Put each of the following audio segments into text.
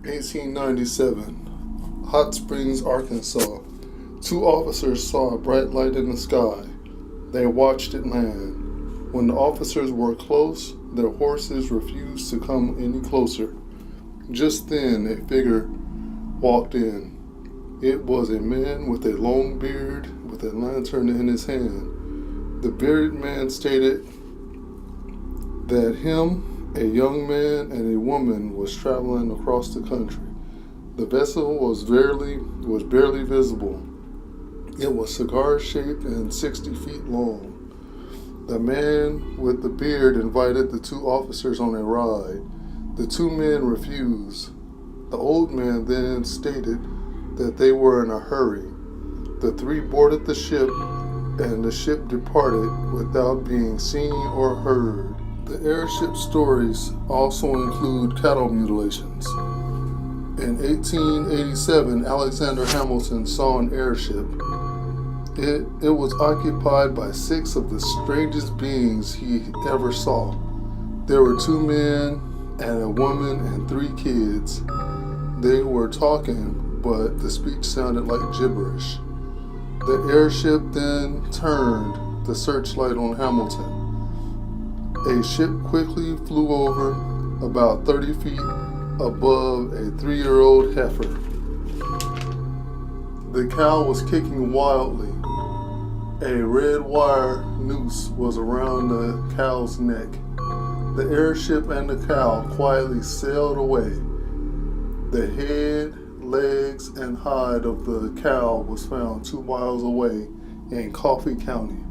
1897, Hot Springs, Arkansas. Two officers saw a bright light in the sky. They watched it land. When the officers were close, their horses refused to come any closer. Just then, a figure walked in. It was a man with a long beard with a lantern in his hand. The bearded man stated that him, a young man, and a woman was traveling across the country. The vessel was barely visible. It was cigar-shaped and 60 feet long. The man with the beard invited the two officers on a ride. The two men refused. The old man then stated that they were in a hurry. The three boarded the ship, and the ship departed without being seen or heard. The airship stories also include cattle mutilations. In 1887, Alexander Hamilton saw an airship. It was occupied by 6 of the strangest beings he ever saw. There were 2 men and a woman and 3 kids. They were talking, but the speech sounded like gibberish. The airship then turned the searchlight on Hamilton. A ship quickly flew over about 30 feet above a 3-year-old heifer. The cow was kicking wildly. A red wire noose was around the cow's neck. The airship and the cow quietly sailed away. The head, legs, and hide of the cow was found 2 miles away in Coffee County.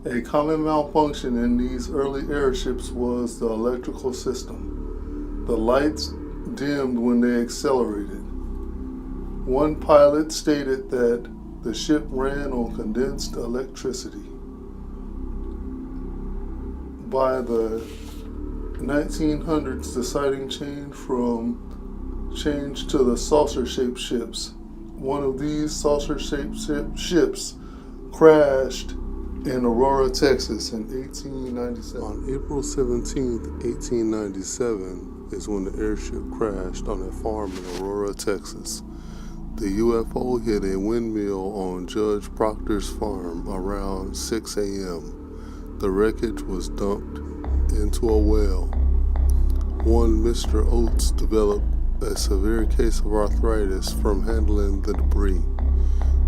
A common malfunction in these early airships was the electrical system. The lights dimmed when they accelerated. One pilot stated that the ship ran on condensed electricity. By the 1900s, the sighting changed to the saucer-shaped ships. One of these saucer-shaped ships crashed in Aurora, Texas in 1897. On April 17, 1897 is when the airship crashed on a farm in Aurora, Texas. The UFO hit a windmill on Judge Proctor's farm around 6 a.m. The wreckage was dumped into a well. One Mr. Oates developed a severe case of arthritis from handling the debris.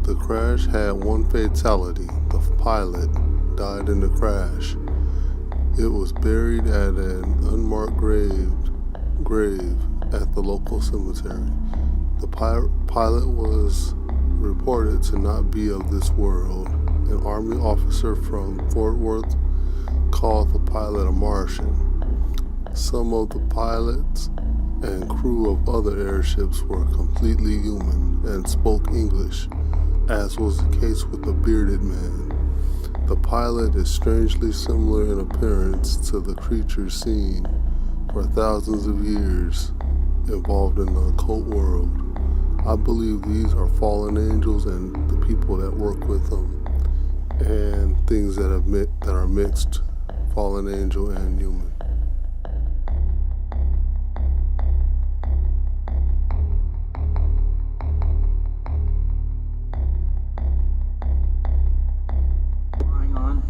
The crash had 1 fatality. The pilot died in the crash. It was buried at an unmarked grave at the local cemetery. The pilot was reported to not be of this world. An Army officer from Fort Worth called the pilot a Martian. Some of the pilots and crew of other airships were completely human and spoke English, as was the case with the bearded man. The pilot is strangely similar in appearance to the creatures seen for thousands of years involved in the occult world. I believe these are fallen angels and the people that work with them, and things that are mixed, fallen angel and human.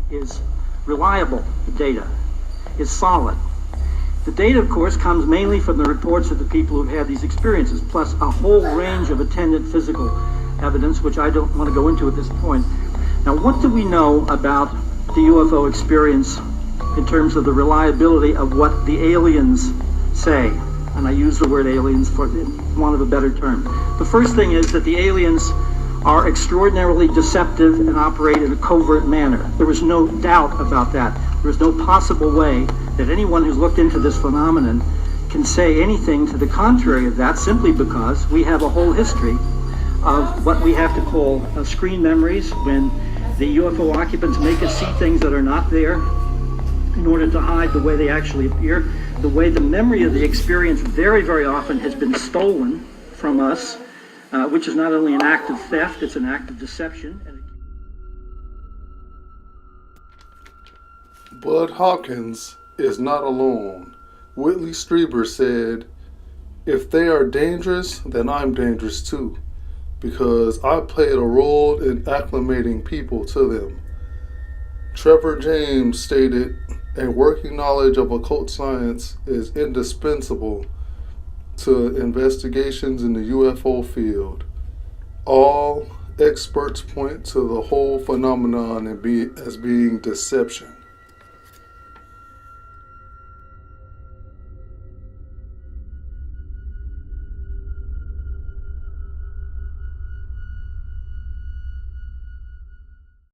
Is reliable data, is solid. The data, of course, comes mainly from the reports of the people who've had these experiences, plus a whole range of attendant physical evidence, which I don't want to go into at this point. Now, what do we know about the UFO experience in terms of the reliability of what the aliens say? And I use the word aliens for want of a better term. The first thing is that the aliens are extraordinarily deceptive and operate in a covert manner. There was no doubt about that. There was no possible way that anyone who's looked into this phenomenon can say anything to the contrary of that, simply because we have a whole history of what we have to call screen memories, when the UFO occupants make us see things that are not there in order to hide the way they actually appear. The way the memory of the experience very, very often has been stolen from us, which is not only an act of theft, it's an act of deception. Bud Hawkins is not alone. Whitley Strieber said, If they are dangerous, then I'm dangerous too, because I played a role in acclimating people to them. Trevor James stated, a working knowledge of occult science is indispensable to investigations in the UFO field. All experts point to the whole phenomenon as being deception.